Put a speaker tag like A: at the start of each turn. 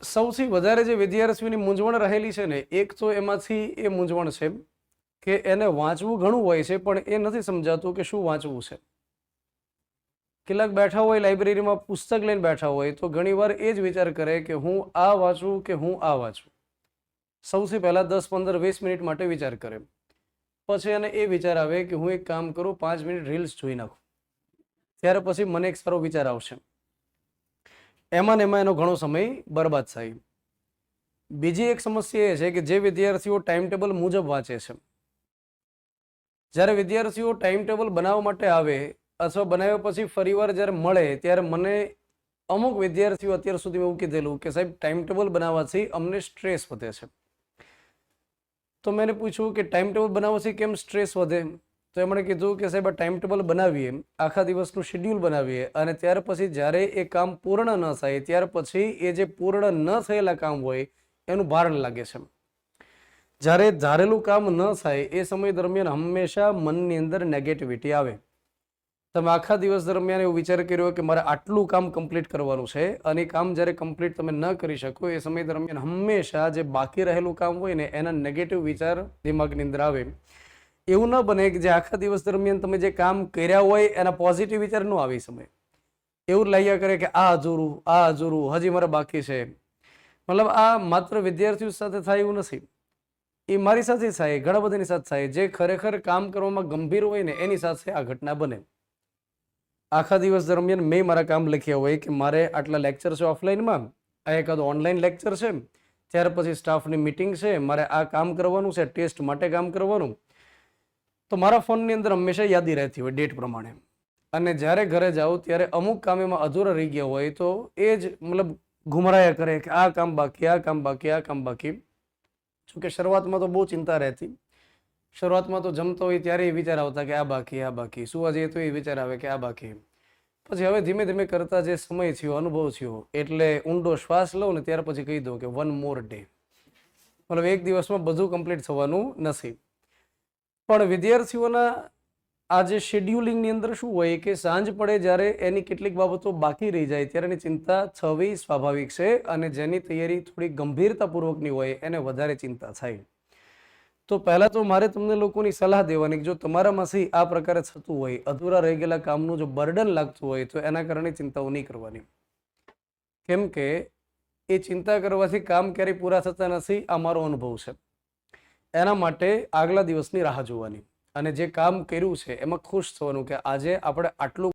A: સૌથી વધારે જે વિદ્યાર્થીઓની મૂંઝવણ રહેલી છે ને, એક તો એમાંથી એ મૂંઝવણ છે કે એને વાંચવું ઘણું હોય છે પણ એ નથી સમજાતું કે શું વાંચવું છે. કેટલાક બેઠા હોય લાઇબ્રેરીમાં પુસ્તક લઈને બેઠા હોય તો ઘણીવાર એ જ વિચાર કરે કે હું આ વાંચું કે હું આ વાંચું. સૌથી પહેલાં 10, 15, 20 મિનિટ માટે વિચાર કરે. પછી એને એ વિચાર આવે કે હું એક કામ કરું, 5 મિનિટ રીલ્સ જોઈ નાખું. ત્યાર પછી મને એક સારો વિચાર આવશે. એમાં ને એમાં એનો ઘણો સમય બરબાદ થાય. બીજી એક સમસ્યા એ છે કે જે વિદ્યાર્થીઓ ટાઈમ ટેબલ મુજબ વાંચે છે, જ્યારે વિદ્યાર્થીઓ ટાઈમ ટેબલ બનાવવા માટે આવે અથવા બનાવ્યા પછી ફરીવાર જ્યારે મળે ત્યારે મને અમુક વિદ્યાર્થીઓ અત્યાર સુધી એવું કીધેલું કે સાહેબ ટાઈમ ટેબલ બનાવવાથી અમને સ્ટ્રેસ વધે છે. તો મેં એને પૂછ્યું કે ટાઈમ ટેબલ બનાવવાથી કેમ સ્ટ્રેસ વધે? તો એમણે કીધું કે સાહેબ આ ટાઈમ ટેબલ બનાવીએ, આખા દિવસનું શેડ્યુલ બનાવીએ અને ત્યાર પછી જ્યારે એ કામ પૂર્ણ ન થાય ત્યાર પછી એ જે પૂર્ણ ન થયેલા કામ હોય એનું ભારણ લાગે છે. જ્યારે ધારેલું કામ ન થાય એ સમય દરમિયાન હંમેશા મનની અંદર નેગેટિવિટી આવે. તમે આખા દિવસ દરમિયાન એવો વિચાર કર્યો કે મારે આટલું કામ કમ્પ્લીટ કરવાનું છે અને એ કામ જ્યારે કમ્પ્લીટ તમે ન કરી શકો એ સમય દરમિયાન હંમેશા જે બાકી રહેલું કામ હોય ને એના નેગેટિવ વિચાર દિમાગની અંદર આવે. એવું ન બને કે જે આખા દિવસ દરમિયાન તમે જે કામ કર્યા હોય એના પોઝિટિવ વિચાર ન આવે. સમય એવું લાગ્યા કરે કે આ અધૂરું હજી મારે બાકી છે. મતલબ આ માત્ર વિદ્યાર્થીઓ સાથે થાય એવું નથી, એ મારી સાથે થાય, ઘણા બધાની સાથે થાય. જે ખરેખર કામ કરવામાં ગંભીર હોય ને એની સાથે આ ઘટના બને. આખા દિવસ દરમિયાન મેં મારા કામ લખ્યા હોય કે મારે આટલા લેક્ચર છે ઓફલાઈનમાં, આ એકાદો ઓનલાઈન લેક્ચર છે, ત્યાર પછી સ્ટાફની મિટિંગ છે, મારે આ કામ કરવાનું છે, ટેસ્ટ માટે કામ કરવાનું. તો મારા ફોનની અંદર હંમેશા યાદી રહેતી હોય ડેટ પ્રમાણે. અને જ્યારે ઘરે જાઉં ત્યારે અમુક કામ એમાં અધૂરા રહી ગયા હોય તો એ જ મતલબ ઘુમરાયા કરે કે આ કામ બાકી, આ કામ બાકી, આ કામ બાકી. જોકે શરૂઆતમાં તો બહુ ચિંતા રહેતી. શરૂઆતમાં તો જમતો હોય ત્યારે એ વિચાર આવતા કે આ બાકી, સુવા જઈએ તો એ વિચાર આવે કે આ બાકી. પછી હવે ધીમે ધીમે કરતા જે સમય થયો, અનુભવ થયો, એટલે ઊંડો શ્વાસ લઉં ને ત્યાર પછી કહી દઉં કે 1 more day. મતલબ એક દિવસમાં બધું કમ્પ્લીટ થવાનું નથી. પણ વિદ્યાર્થીઓના આ જે શેડ્યુલિંગની અંદર શું હોય કે સાંજ પડે જ્યારે એની કેટલીક બાબતો બાકી રહી જાય ત્યારે એની ચિંતા થવી સ્વાભાવિક છે અને જેની તૈયારી થોડી ગંભીરતાપૂર્વકની હોય એને વધારે ચિંતા થાય. તો પહેલાં તો મારે તમને લોકોની સલાહ દેવાની કે જો તમારામાંથી આ પ્રકારે થતું હોય, અધૂરા રહી ગયેલા કામનું જો બર્ડન લાગતું હોય તો એના કારણે ચિંતાઓ નહીં કરવાની. કેમ કે એ ચિંતા કરવાથી કામ ક્યારેય પૂરા થતા નથી, આ મારો અનુભવ છે. એના માટે આગલા દિવસની રાહ જોવાની અને જે કામ કર્યું છે એમાં ખુશ થવાનું કે આજે આપણે આટલું